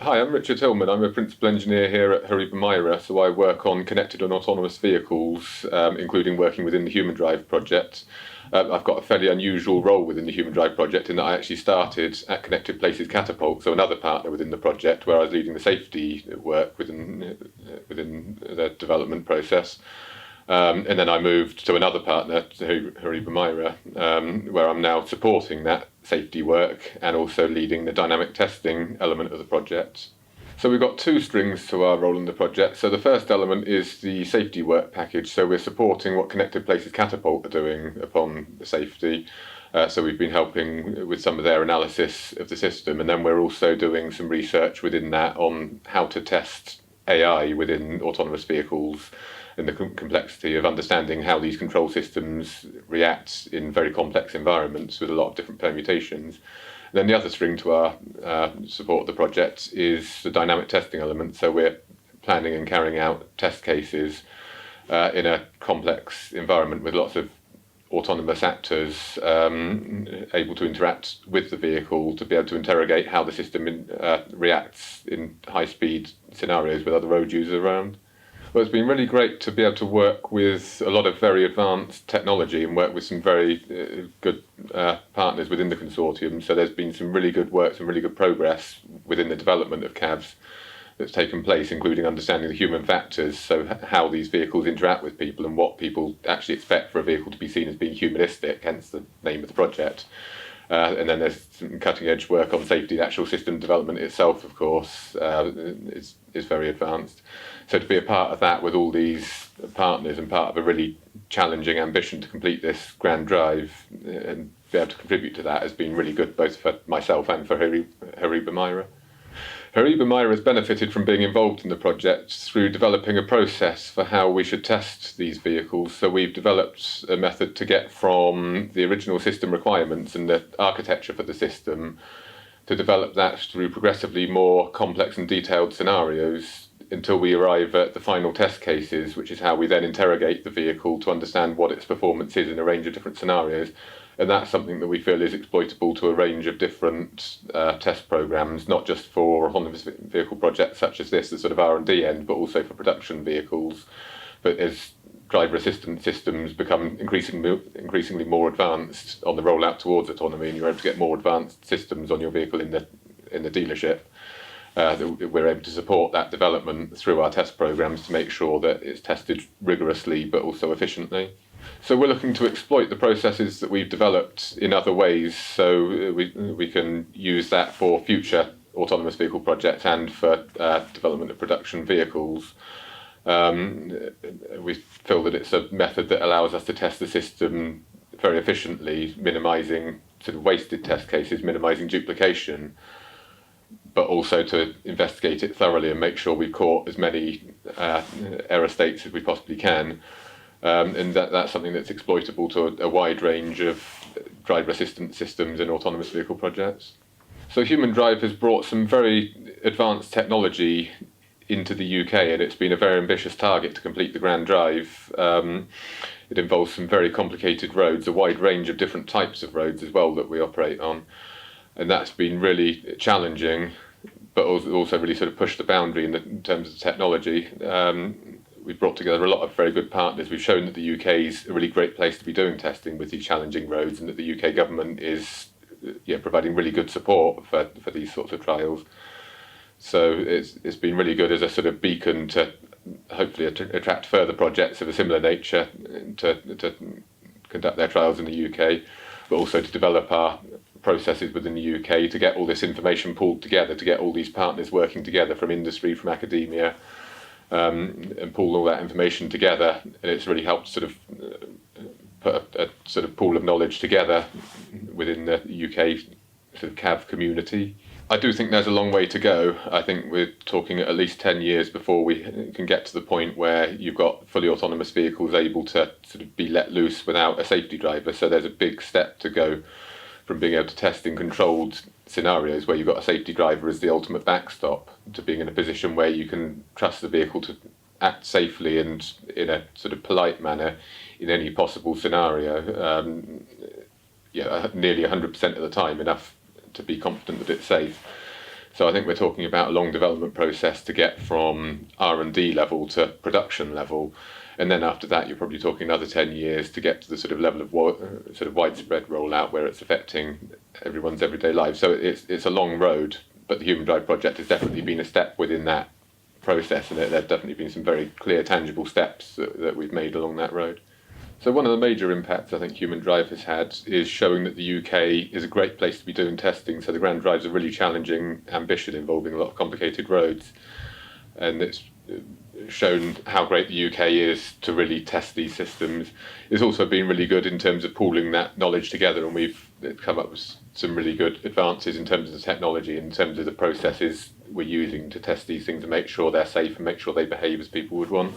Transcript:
Hi, I'm Richard Hillman. I'm a principal engineer here at Horiba Mira, so I work on connected and autonomous vehicles, including working within the HumanDrive project. I've got a fairly unusual role within the HumanDrive project in that I actually started at Connected Places Catapult, so another partner within the project, where I was leading the safety work within the development process. And then I moved to another partner, to Horiba Mira, where I'm now supporting that safety work and also leading the dynamic testing element of the project. So we've got two strings to our role in the project. So the first element is the safety work package. So we're supporting what Connected Places Catapult are doing upon the safety. So we've been helping with some of their analysis of the system, and then we're also doing some research within that on how to test AI within autonomous vehicles and the complexity of understanding how these control systems react in very complex environments with a lot of different permutations. And then the other string to our support of the project is the dynamic testing element. So we're planning and carrying out test cases in a complex environment with lots of autonomous actors able to interact with the vehicle to be able to interrogate how the system reacts in high-speed scenarios with other road users around. Well, it's been really great to be able to work with a lot of very advanced technology and work with some very good partners within the consortium. So there's been some really good work, some really good progress within the development of CAVs that's taken place, including understanding the human factors, so how these vehicles interact with people and what people actually expect for a vehicle to be seen as being humanistic, hence the name of the project. And then there's some cutting-edge work on safety. The actual system development itself, of course, is very advanced. So to be a part of that with all these partners and part of a really challenging ambition to complete this grand drive and be able to contribute to that has been really good, both for myself and for Horiba Mira. Horiba Mira has benefited from being involved in the project through developing a process for how we should test these vehicles. So we've developed a method to get from the original system requirements and the architecture for the system to develop that through progressively more complex and detailed scenarios until we arrive at the final test cases, which is how we then interrogate the vehicle to understand what its performance is in a range of different scenarios. And that's something that we feel is exploitable to a range of different test programs, not just for autonomous vehicle projects such as this, the sort of R&D end, but also for production vehicles. But as driver assistance systems become increasingly more advanced on the rollout towards autonomy, and you're able to get more advanced systems on your vehicle in the dealership, we're able to support that development through our test programs to make sure that it's tested rigorously but also efficiently. So we're looking to exploit the processes that we've developed in other ways, so we can use that for future autonomous vehicle projects and for development of production vehicles. We feel that it's a method that allows us to test the system very efficiently, minimising sort of wasted test cases, minimising duplication, but also to investigate it thoroughly and make sure we've caught as many error states as we possibly can. And that's something that's exploitable to a wide range of driver assistance systems in autonomous vehicle projects. So HumanDrive has brought some very advanced technology into the UK, and it's been a very ambitious target to complete the Grand Drive. It involves some very complicated roads, a wide range of different types of roads as well that we operate on. And that's been really challenging, but also really sort of pushed the boundary in terms of technology. We've brought together a lot of very good partners. We've shown that the UK is a really great place to be doing testing with these challenging roads, and that the UK government is providing really good support for these sorts of trials. So it's been really good as a sort of beacon to hopefully attract further projects of a similar nature to conduct their trials in the UK, but also to develop our processes within the UK to get all this information pulled together, to get all these partners working together from industry, from academia, and pull all that information together. And it's really helped sort of put a sort of pool of knowledge together within the UK sort of CAV community. I do think there's a long way to go. I think we're talking at least 10 years before we can get to the point where you've got fully autonomous vehicles able to sort of be let loose without a safety driver. So there's a big step to go from being able to test in controlled scenarios where you've got a safety driver as the ultimate backstop to being in a position where you can trust the vehicle to act safely and in a sort of polite manner in any possible scenario, nearly 100% of the time, enough to be confident that it's safe. So I think we're talking about a long development process to get from R&D level to production level. And then after that, you're probably talking another 10 years to get to the sort of level of sort of widespread rollout where it's affecting everyone's everyday life. So it's a long road, but the HumanDrive project has definitely been a step within that process, and there have definitely been some very clear, tangible steps that we've made along that road. So one of the major impacts I think HumanDrive has had is showing that the UK is a great place to be doing testing. So the Grand Drive's a really challenging ambition involving a lot of complicated roads, and it's shown how great the UK is to really test these systems. It's also been really good in terms of pooling that knowledge together, and we've come up with some really good advances in terms of the technology, in terms of the processes we're using to test these things and make sure they're safe and make sure they behave as people would want.